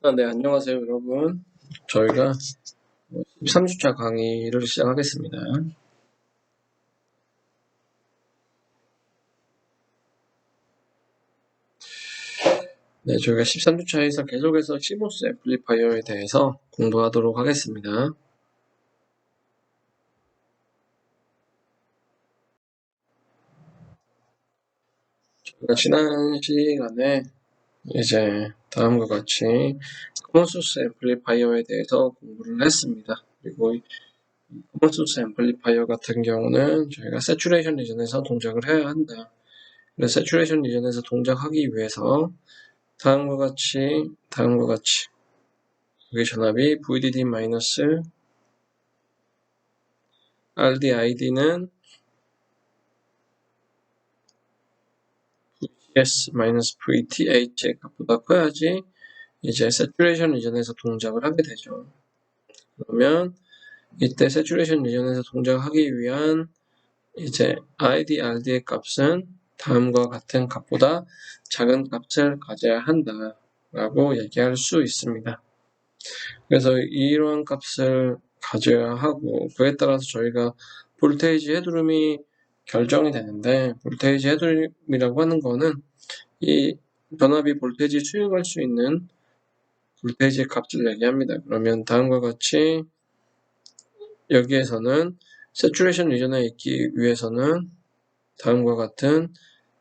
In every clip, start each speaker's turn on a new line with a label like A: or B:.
A: 네, 안녕하세요, 여러분. 저희가 13주차 강의를 시작하겠습니다. 네, 저희가 13주차에서 계속해서 CMOS 앰플리파이어에 대해서 공부하도록 하겠습니다. 저희가 지난 시간에 이제 다음과 같이 커먼 소스 앰플리파이어에 대해서 공부를 했습니다. 그리고 이 커먼 소스 앰플리파이어 같은 경우는 저희가 세츄레이션 리전에서 동작을 해야 한다. 그래서 세츄레이션 리전에서 동작하기 위해서 다음과 같이 여기 전압이 VDD-RDID는 VGS-VTH의 값보다 커야지 이제 세츄레이션 리전에서 동작을 하게 되죠. 그러면 이때 세츄레이션 리전에서 동작하기 위한 이제 ID, RD의 값은 다음과 같은 값보다 작은 값을 가져야 한다라고 얘기할 수 있습니다. 그래서 이러한 값을 가져야 하고 그에 따라서 저희가 볼테이지 헤드룸이 결정이 되는데 볼테이지 헤드룸이라고 하는 거는 이 전압이 볼테이지 수용할 수 있는 볼테이지 값을 얘기합니다. 그러면 다음과 같이 여기에서는 세츄레이션 리전에 있기 위해서는 다음과 같은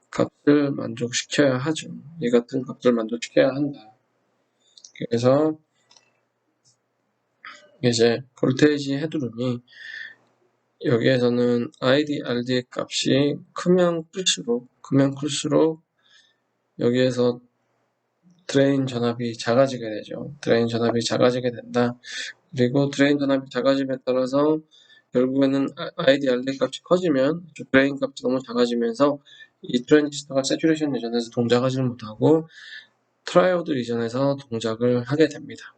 A: 값을 만족시켜야 하죠. 이 같은 값을 만족시켜야 한다. 그래서 이제 볼테이지 헤드룸이 여기에서는 ID, RD의 값이 크면 클수록 여기에서 드레인 전압이 작아지게 되죠. 드레인 전압이 작아지게 된다. 그리고 드레인 전압이 작아짐에 따라서 결국에는 ID, RD 값이 커지면 드레인 값이 너무 작아지면서 이 트랜지스터가 세츄레이션 리전에서 동작하지 못하고 트라이오드 리전에서 동작을 하게 됩니다.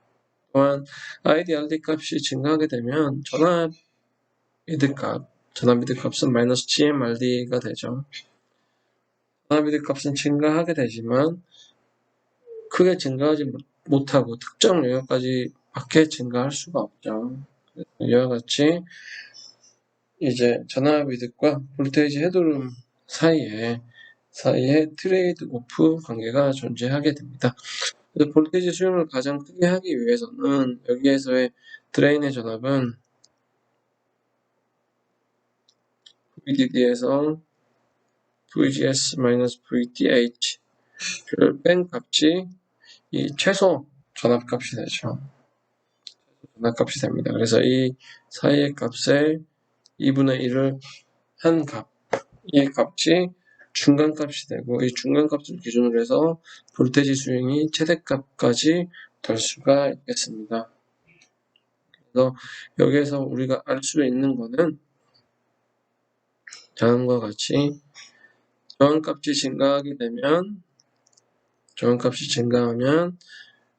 A: 또한 ID, RD 값이 증가하게 되면 전압 미드 값은 마이너스 GMRD가 되죠. 전압 미드 값은 증가하게 되지만 크게 증가하지 못하고 특정 영역까지 밖에 증가할 수가 없죠. 이와 같이 이제 전압 미드과 볼테이지 헤드룸 사이에 트레이드 오프 관계가 존재하게 됩니다. 그래서 볼테이지 수용을 가장 크게 하기 위해서는 여기에서의 드레인의 전압은 VDD에서 VGS-VTH를 뺀 값이 이 최소 전압값이 되죠. 전압값이 됩니다. 그래서 이 사이의 값에 2분의 1을 한 값, 이 값이 중간값이 되고 이 중간값을 기준으로 해서 볼테이지 스윙이 최대값까지 될 수가 있겠습니다. 그래서 여기에서 우리가 알 수 있는 거는 다음과 같이 저항값이 증가하면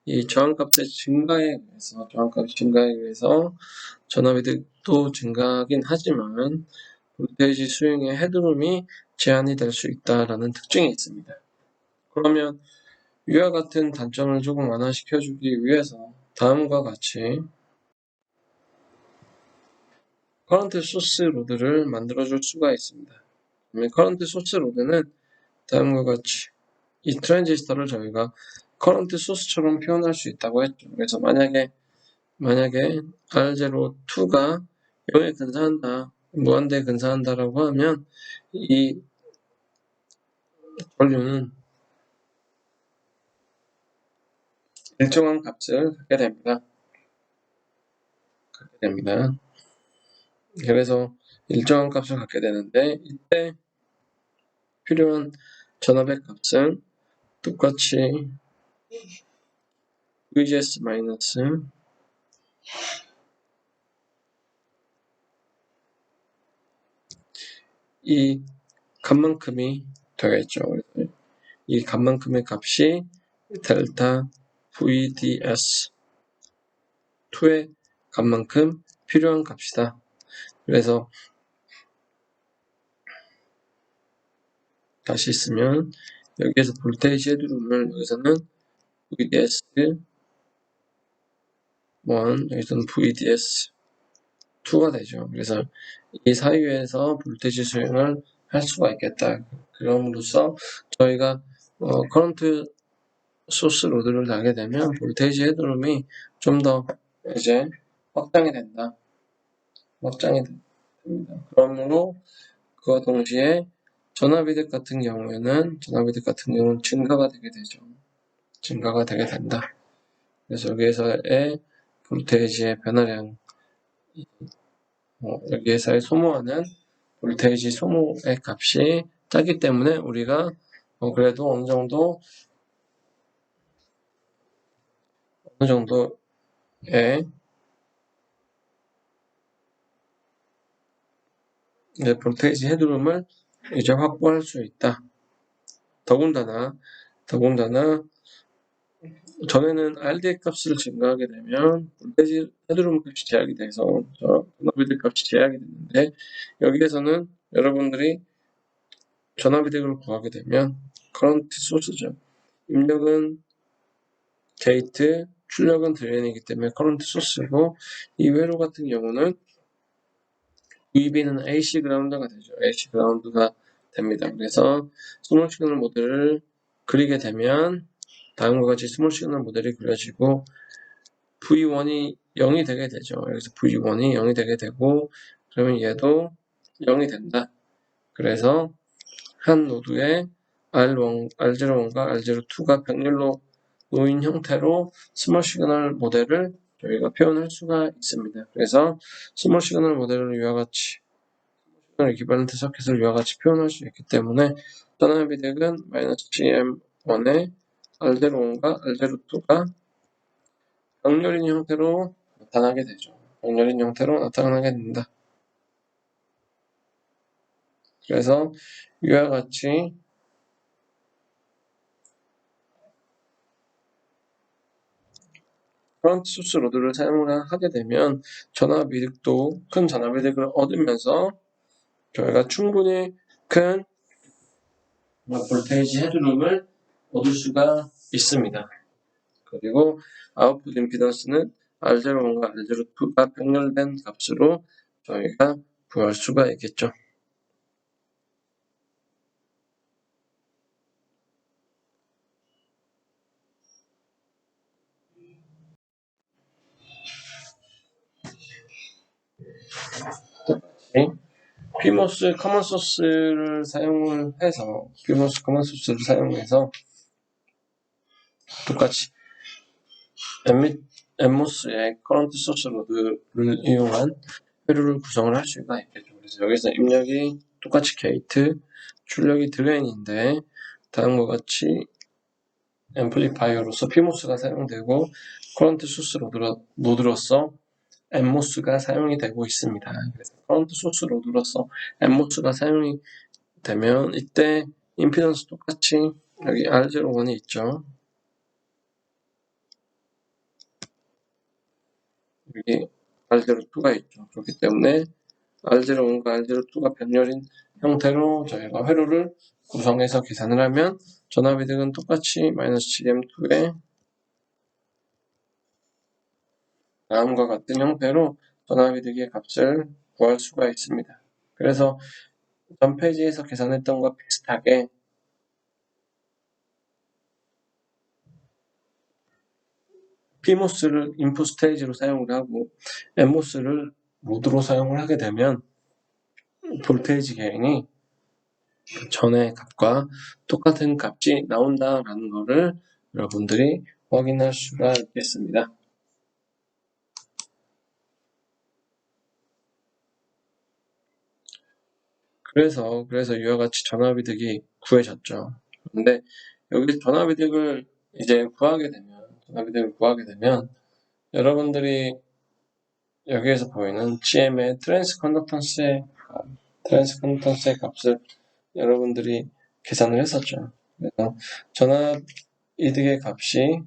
A: 이 저항값의 증가에 의해서 전압이도 증가하긴 하지만 볼테이지 스윙의 헤드룸이 제한이 될 수 있다라는 특징이 있습니다. 그러면 위와 같은 단점을 조금 완화시켜주기 위해서 다음과 같이 커런트 소스 로드를 만들어줄 수가 있습니다. 커런트 소스 로드는 다음과 같이 이 트랜지스터를 저희가 커런트 소스처럼 표현할 수 있다고 했죠. 그래서 만약에 R02가 0에 근사한다, 무한대에 근사한다라고 하면 이 전류는 일정한 값을 갖게 됩니다. 그래서 일정한 값을 갖게 되는데 이때 필요한 전압의 값은 똑같이 VGS 마이너스 이 값만큼이 되겠죠. 이 값만큼의 값이 델타 VDS 2의 값만큼 필요한 값이다. 그래서 다시 쓰면 여기에서 볼테이지 헤드룸을 여기서는 VDS 여기서는 VDS 2가 되죠. 그래서 이 사이에서 볼테이지 수행을 할 수가 있겠다. 그럼으로써 저희가 커런트 소스 로드를 달게 되면 볼테이지 헤드룸이 좀 더 이제 확장이 된다. 확장이 됩니다. 그러므로 그와 동시에 전압이득 같은 경우는 증가가 되게 되죠. 증가가 되게 된다. 그래서 여기에서의 볼테이지의 변화량, 여기에서의 소모하는 볼테이지 소모의 값이 작기 때문에 우리가 그래도 어느 정도의 이제 볼테이지 헤드룸을 이제 확보할 수 있다. 더군다나 전에는 RDA 값을 증가하게 되면 볼테이지 헤드룸 값이 제약이 돼서 전압이득 값이 제약이 되는데 여기에서는 여러분들이 전압이득을 구하게 되면 커런트 소스죠. 입력은 게이트, 출력은 드레인이기 때문에 커런트 소스고 이 회로 같은 경우는 VB는 AC 그라운드가 되죠. AC 그라운드가 됩니다. 그래서 스몰 시그널 모델을 그리게 되면 다음과 같이 스몰 시그널 모델이 그려지고 V1이 0이 되게 되죠. 여기서 V1이 0이 되게 되고 그러면 얘도 0이 된다. 그래서 한 노드에 R01과 R02가 병렬로 놓인 형태로 스몰 시그널 모델을 저희가 표현할 수가 있습니다. 그래서 스몰 시그널 모델을 이와 같이 이퀴발런트 서킷을 이와 같이 표현할 수 있기 때문에 전압이득은 -GM1에 R01과 R02가 병렬인 형태로 나타나게 되죠. 병렬인 형태로 나타나게 된다. 그래서 이와 같이 커런트 소스 로드를 사용을 하게 되면 전압이득도 큰 전압이득을 얻으면서 저희가 충분히 큰 볼테이지 헤드룸을 얻을 수가 있습니다. 그리고 아웃풋 임피던스는 R01과 R02가 병렬된 값으로 저희가 구할 수가 있겠죠. PMOS 커먼 소스를 사용을 해서 PMOS 커먼 소스를 사용해서 똑같이 엠모스의 커런트 소스 로드를 이용한 회로를 구성을 할 수가 있겠죠. 그래서 여기서 입력이 똑같이 게이트, 출력이 드레인인데 다음과 같이 앰플리파이어로서 PMOS가 사용되고 커런트 소스 로드로서 엠모스가 사용이 되고 있습니다. 그래서 커런트 소스 로드로서 엠모스가 사용이 되면 이때 임피던스 똑같이 여기 R01이 있죠. 여기 R02가 있죠. 그렇기 때문에 R01과 R02가 변열인 형태로 저희가 회로를 구성해서 계산을 하면 전압이득은 똑같이 -GM2에 다음과 같은 형태로 전압이득의 값을 구할 수가 있습니다. 그래서 전 페이지에서 계산했던 것과 비슷하게 PMOS를 인풋 스테이지로 사용을 하고 엠모스를 로드로 사용을 하게 되면 볼테이지 게인이 전의 값과 똑같은 값이 나온다라는 것을 여러분들이 확인할 수가 있겠습니다. 그래서 이와 같이 전압이득이 구해졌죠. 그런데 여기 전압이득을 이제 구하게 되면 여러분들이 여기에서 보이는 GM의 트랜스 컨덕턴스의 값을 여러분들이 계산을 했었죠. 그래서 전압이득의 값이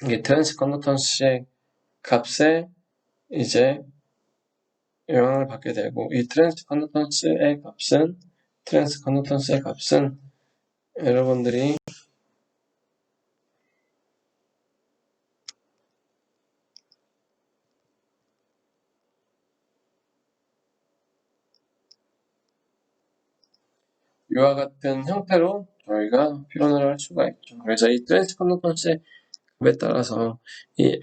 A: 이게 트랜스 컨덕턴스의 값에 이제 영향을 받게 되고 이 트랜스 컨덕턴스의 값은 여러분들이 이와 같은 형태로 저희가 표현을 할 수가 있죠. 그래서 이 트랜스 컨덕턴스의 값에 따라서 이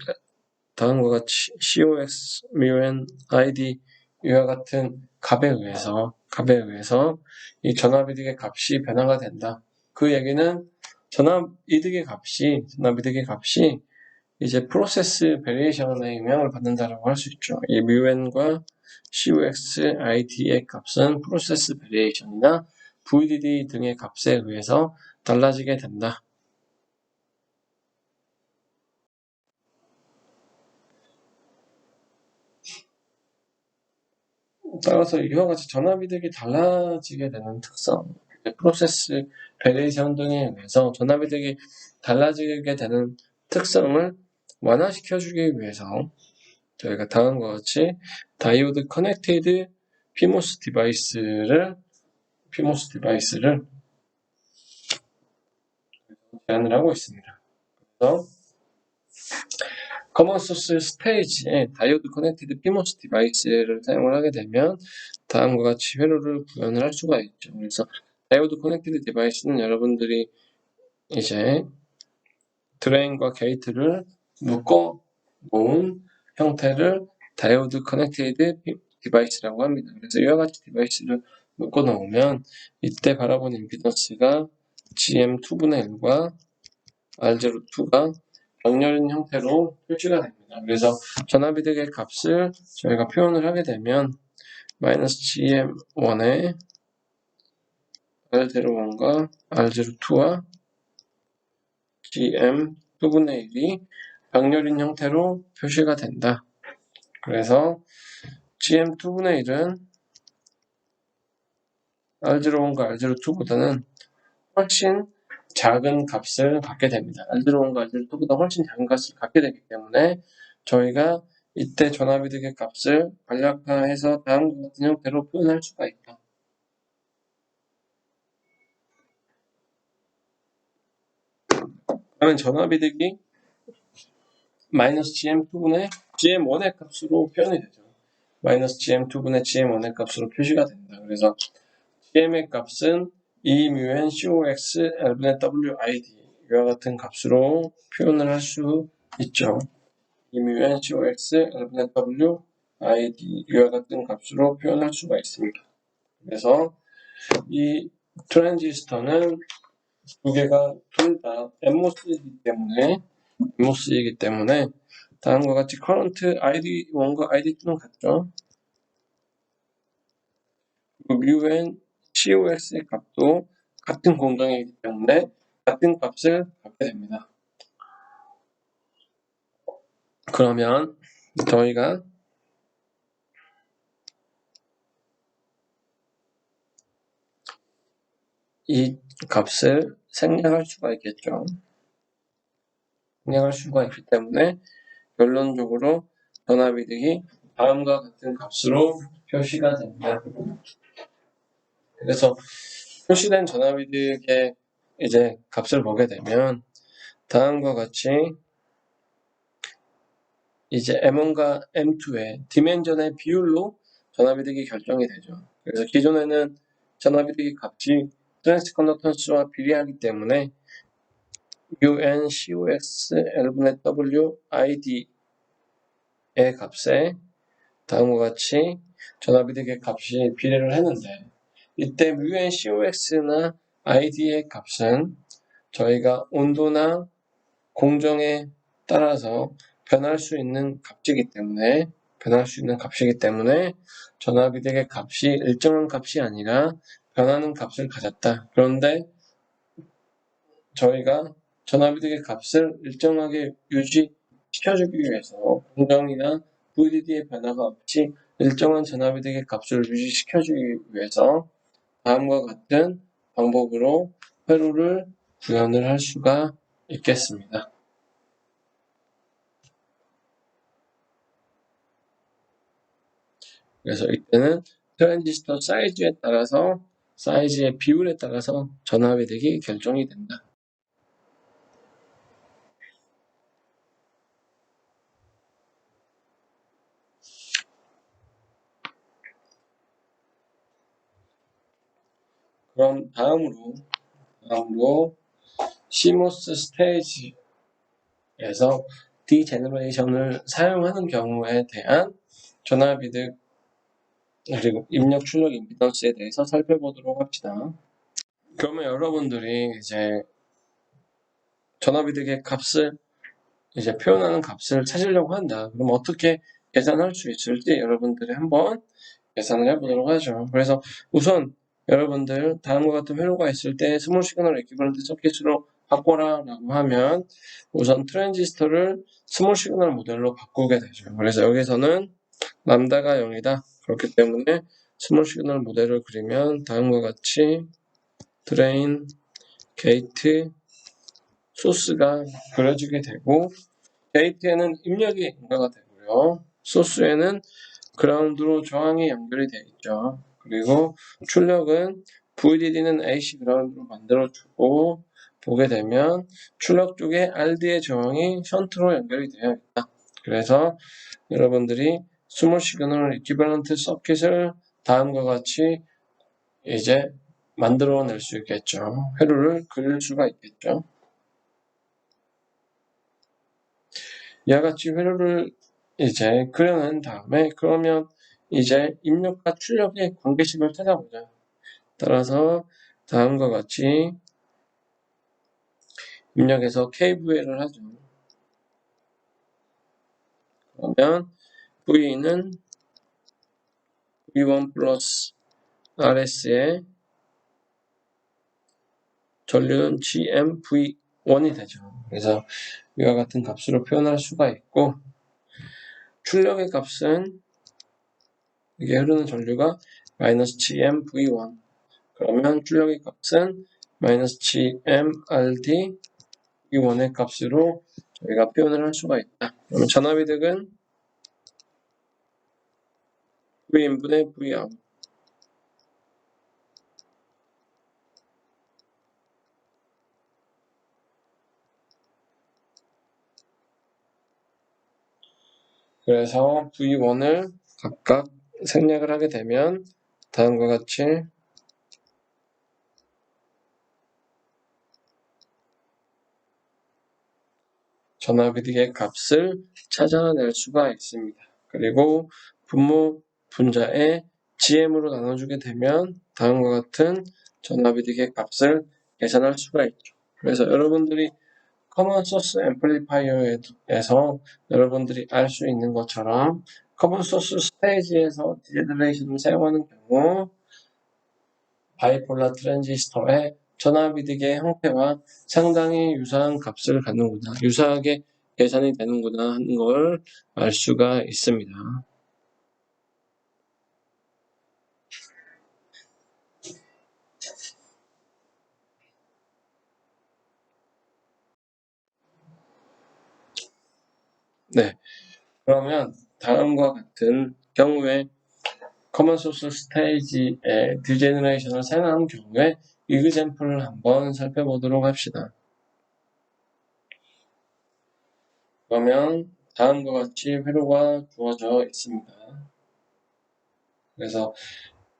A: 다음과 같이 COX, μN, ID 이와 같은 값에 의해서 이 전압이득의 값이 변화가 된다. 그 얘기는 전압이득의 값이 이제 프로세스 베리에이션에 영향을 받는다라고 할 수 있죠. 이 μN과 COX, ID의 값은 프로세스 베리에이션이나 VDD 등의 값에 의해서 달라지게 된다. 따라서 이와 같이 전압이득이 달라지게 되는 특성, 프로세스 베리에이션 등에 의해서 전압이득이 달라지게 되는 특성을 완화시켜주기 위해서 저희가 다음과 같이 다이오드 커넥티드 PMOS 디바이스를 제안을 하고 있습니다. 그래서 커먼 소스 스테이지에 다이오드 커넥티드 PMOS 디바이스를 사용을 하게 되면 다음과 같이 회로를 구현을 할 수가 있죠. 그래서 다이오드 커넥티드 디바이스는 여러분들이 이제 드레인과 게이트를 묶어 놓은 형태를 다이오드 커넥티드 디바이스라고 합니다. 그래서 이와 같이 디바이스를 묶어 놓으면 이때 바라본 임피던스가 GM2분의 1과 R02가 병렬인 형태로 표시가 됩니다. 그래서 전압이득의 값을 저희가 표현을 하게 되면 마이너스 GM1에 R01과 R02와 GM2분의 1이 병렬인 형태로 표시가 된다. 그래서 GM2분의 1은 R01과 R02보다는 훨씬 작은 값을 갖게 됩니다. R01과 R02보다 훨씬 작은 값을 갖게 되기 때문에 저희가 이때 전압이득의 값을 간략화해서 다음과 같은 형태로 표현할 수가 있다. 그러면 전압이득이 마이너스 GM2분의 GM1의 값으로 표현이 되죠. 마이너스 GM2분의 GM1의 값으로 표시가 된다. 그래서 GM의 값은 EμN COX L분의 WID 이와 같은 값으로 표현을 할 수 있죠. EμN COX L분의 WID 이와 같은 값으로 표현할 수가 있습니다. 그래서 이 트랜지스터는 두 개가 둘 다 MOS이기 때문에 다음과 같이 커런트 ID1과 ID2는 같죠. μN COX의 값도 같은 공정이기 때문에 같은 값을 갖게 됩니다. 그러면 저희가 이 값을 생략할 수가 있겠죠. 생략할 수가 있기 때문에 결론적으로 전압이득이 다음과 같은 값으로 표시가 됩니다. 그래서 표시된 전압이득의 이제 값을 보게 되면 다음과 같이 이제 M1과 M2의 디멘전의 비율로 전압이득이 결정이 되죠. 그래서 기존에는 전압이득의 값이 트랜스 컨덕턴스와 비례하기 때문에 UN, COX, L분의 W, ID의 값에 다음과 같이 전압이득의 값이 비례를 했는데 이때 UN, COX나 ID의 값은 저희가 온도나 공정에 따라서 변할 수 있는 값이기 때문에 전압이득의 값이 일정한 값이 아니라 변하는 값을 가졌다. 그런데 저희가 전압이득의 값을 일정하게 유지시켜주기 위해서 공정이나 VDD의 변화가 없이 일정한 전압이득의 값을 유지시켜주기 위해서 다음과 같은 방법으로 회로를 구현을 할 수가 있겠습니다. 그래서 이때는 트랜지스터 사이즈의 비율에 따라서 전압이득이 결정이 된다. 그럼 다음으로 CMOS 스테이지에서 디제너레이션을 사용하는 경우에 대한 전압이득 그리고 입력 출력 임피던스에 대해서 살펴보도록 합시다. 그러면 여러분들이 이제 전압이득의 값을 이제 표현하는 값을 찾으려고 한다. 그럼 어떻게 계산할 수 있을지 여러분들이 한번 계산을 해보도록 하죠. 그래서 우선 여러분들 다음과 같은 회로가 있을 때 스몰 시그널 이퀴벌런트 서킷으로 바꿔라 라고 하면 우선 트랜지스터를 스몰 시그널 모델로 바꾸게 되죠. 그래서 여기서는 람다가 0이다. 그렇기 때문에 스몰 시그널 모델을 그리면 다음과 같이 드레인, 게이트, 소스가 그려지게 되고 게이트에는 입력이 인가가 되고요. 소스에는 그라운드로 저항이 연결이 되어 있죠. 그리고 출력은 VDD는 AC 그라운드로 만들어주고 보게 되면 출력 쪽에 RD의 저항이 션트로 연결이 되어 있다. 그래서 여러분들이 스몰 시그널 이퀴벌런트 서킷을 다음과 같이 이제 만들어낼 수 있겠죠. 회로를 그릴 수가 있겠죠. 이와 같이 회로를 이제 그려낸 다음에 그러면 이제 입력과 출력의 관계식을 찾아보자. 따라서 다음과 같이 입력해서 KVL을 하죠. 그러면 V는 V1 플러스 RS의 전류는 GMV1이 되죠. 그래서 이와 같은 값으로 표현할 수가 있고 출력의 값은 이게 흐르는 전류가 마이너스 GMV1 그러면 출력의 값은 마이너스 GMRD V1의 값으로 저희가 표현을 할 수가 있다. 그러면 전압이득은 V인분의 Vout 그래서 V1을 각각 생략을 하게 되면 다음과 같이 전압이득의 값을 찾아낼 수가 있습니다. 그리고 분모 분자에 GM으로 나눠주게 되면 다음과 같은 전압이득의 값을 계산할 수가 있죠. 그래서 여러분들이 커먼 소스 앰플리파이어에서 여러분들이 알 수 있는 것처럼 커먼 소스 스테이지에서 디제너레이션을 사용하는 경우 바이폴라 트랜지스터의 전압이득의 형태와 상당히 유사한 값을 갖는구나, 유사하게 계산이 되는구나 하는 걸 알 수가 있습니다. 네, 그러면 다음과 같은 경우에 커먼 소스 스테이지의 디제너레이션을 사용하는 경우에 이그젬플을 한번 살펴보도록 합시다. 그러면 다음과 같이 회로가 주어져 있습니다. 그래서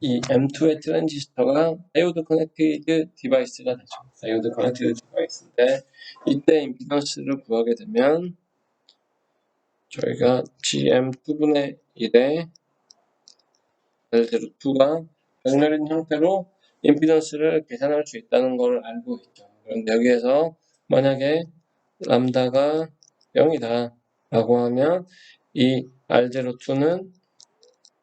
A: 이 M2의 트랜지스터가 다이오드 커넥티드 디바이스가 되죠. 다이오드 커넥티드 디바이스인데 이때 임피던스를 구하게 되면 저희가 GM2분의 1에 L02가 병렬인 형태로 임피던스를 계산할 수 있다는 걸 알고 있죠. 그런데 여기에서 만약에 람다가 0이다 라고 하면 이 R02는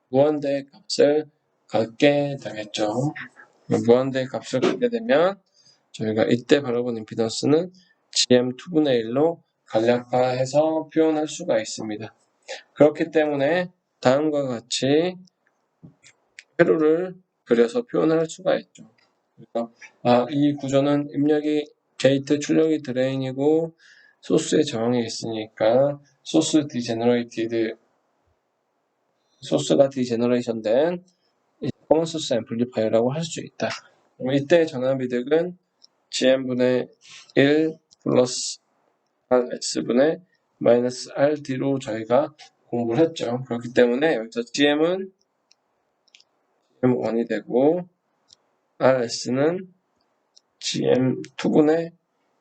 A: 무한대의 값을 갖게 되겠죠. 무한대의 값을 갖게 되면 저희가 이때 바라본 임피던스는 GM2분의 1로 간략화해서 표현할 수가 있습니다. 그렇기 때문에 다음과 같이 회로를 그려서 표현할 수가 있죠. 그래서 이 구조는 입력이 게이트, 출력이 드레인이고 소스에 저항이 있으니까 소스가 디제너레이션 된 커먼 소스 앰플리파이어라고 할 수 있다. 그럼 이때 전압이득은 GM분의 1 플러스 RS분의 마이너스 RD로 저희가 공부를 했죠. 그렇기 때문에 여기서 GM은 GM1이 되고 RS는 GM2분의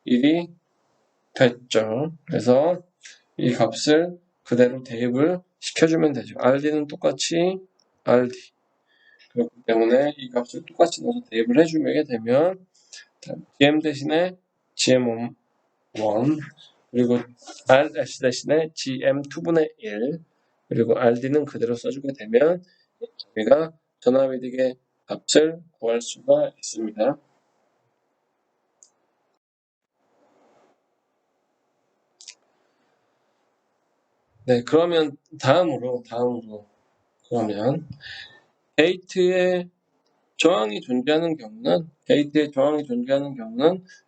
A: 1이 됐죠. 그래서 이 값을 그대로 대입을 시켜주면 되죠. RD는 똑같이 RD. 그렇기 때문에 이 값을 똑같이 넣어서 대입을 해주게 되면 GM 대신에 GM1 그리고 RS 대신에 GM2분의 1 그리고 RD는 그대로 써주게 되면 저희가 전압이득의 값을 구할 수가 있습니다. 네, 그러면 다음으로 그러면 게이트에 저항이 존재하는 경우는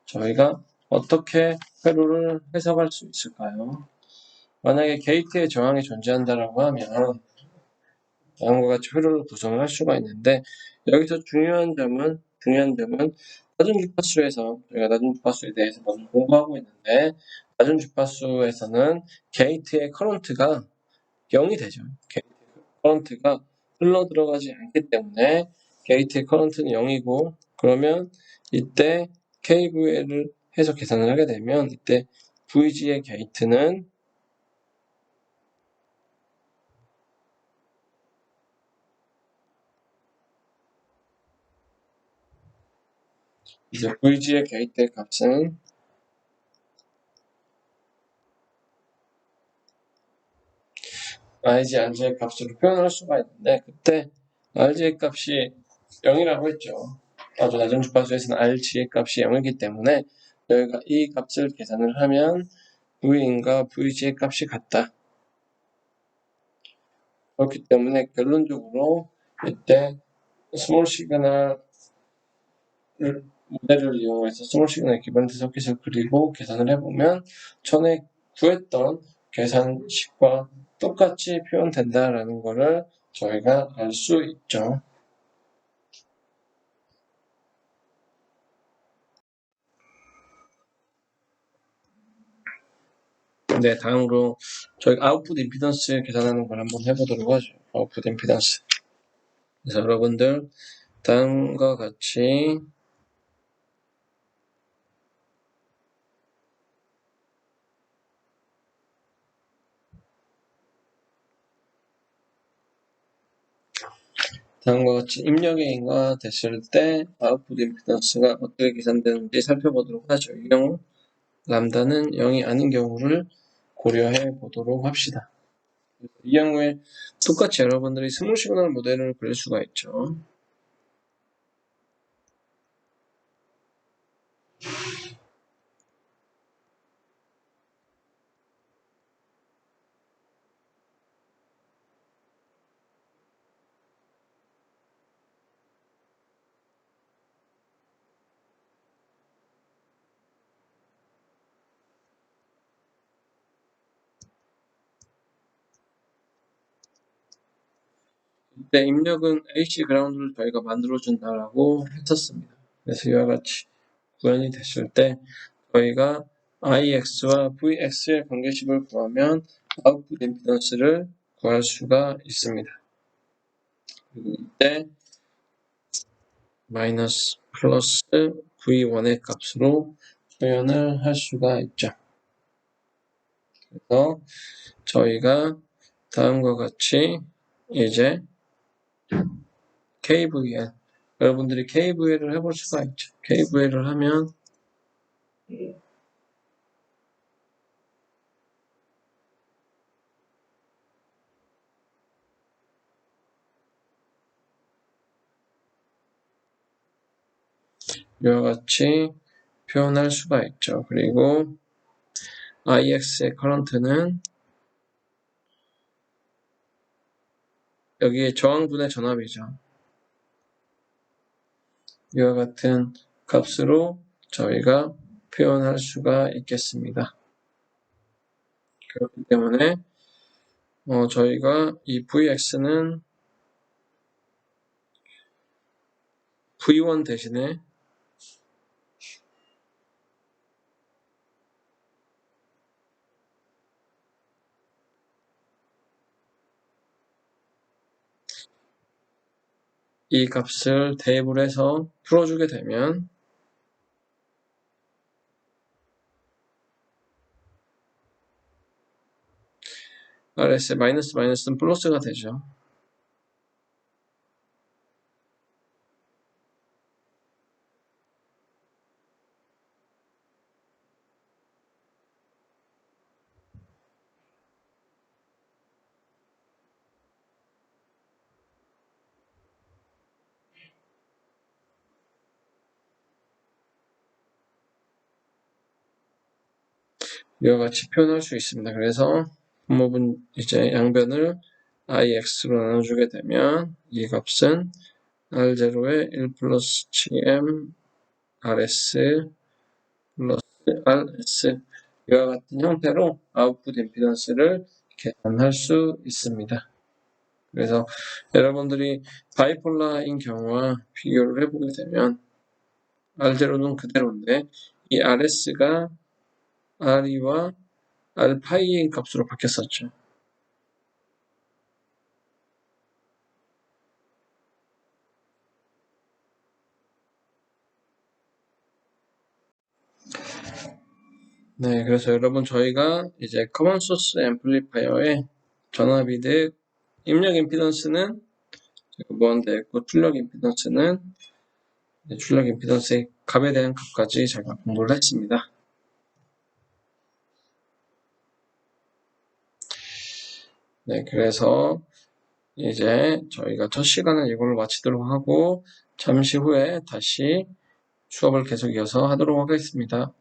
A: 저희가 어떻게 회로를 해석할 수 있을까요? 만약에 게이트에 저항이 존재한다라고 하면 다음과 같이 회로를 구성을 할 수가 있는데 여기서 중요한 점은 낮은 주파수에서 저희가 낮은 주파수에 대해서 먼저 공부하고 있는데 낮은 주파수에서는 게이트의 커런트가 0이 되죠. 게이트 커런트가 흘러 들어가지 않기 때문에 게이트의 커런트는 0이고 그러면 이때 KVL을 해서 계산을 하게 되면 이때 VG의 게이트는 이제 VG의 게이트 값은 RG, RG의 값으로 표현할 수가 있는데 그때 RG의 값이 0이라고 했죠. 아주 낮은 주파수에서는 RG의 값이 0이기 때문에 저희가 이 값을 계산을 하면 V인과 VG의 값이 같다. 그렇기 때문에 결론적으로 이때 스몰 시그널 모델을 이용해서 스몰 시그널 기반트 서킷을 그리고 계산을 해보면 전에 구했던 계산식과 똑같이 표현된다라는 것을 저희가 알 수 있죠. 네, 다음으로 저희 아웃풋 임피던스 계산하는 걸 한번 해보도록 하죠. 아웃풋 임피던스. 그래서 여러분들 다음과 같이 입력행위가 됐을 때 아웃풋 임피던스가 어떻게 계산되는지 살펴보도록 하죠. 이 경우 람다는 0이 아닌 경우를 고려해 보도록 합시다. 이 경우에 똑같이 여러분들이 스몰 시그널 모델을 그릴 수가 있죠. 이때 입력은 AC 그라운드를 저희가 만들어준다라고 했었습니다. 그래서 이와 같이 구현이 됐을 때 저희가 IX와 VX의 관계식을 구하면 아웃풋 임피던스를 구할 수가 있습니다. 그리고 이때 마이너스 플러스 V1의 값으로 표현을 할 수가 있죠. 그래서 저희가 다음과 같이 이제 KVL 여러분들이 KVL을 해볼 수가 있죠. KVL을 하면 이와 같이 표현할 수가 있죠. 그리고 IX의 커런트는 여기에 저항분의 전압이죠. 이와 같은 값으로 저희가 표현할 수가 있겠습니다. 그렇기 때문에 저희가 이 VX는 V1 대신에 이 값을 대입을 해서 풀어주게 되면 RS의 마이너스는 플러스가 되죠. 이와 같이 표현할 수 있습니다. 그래서 분모분 이제 양변을 IX로 나눠주게 되면 이 값은 R0의 1 플러스 GM RS 플러스 RS 이와 같은 형태로 아웃풋 임피던스를 계산할 수 있습니다. 그래서 여러분들이 바이폴라인 경우와 비교를 해보게 되면 R0는 그대로인데 이 RS가 R이와 R파이의 값으로 바뀌었었죠. 네, 그래서 여러분 저희가 이제 커먼 소스 앰플리파이어의 전압이득 입력 임피던스는 무한대였고 출력 임피던스는 출력 임피던스의 값에 대한 값까지 제가 공부를 했습니다. 네, 그래서 이제 저희가 첫 시간은 이걸로 마치도록 하고 잠시 후에 다시 수업을 계속 이어서 하도록 하겠습니다.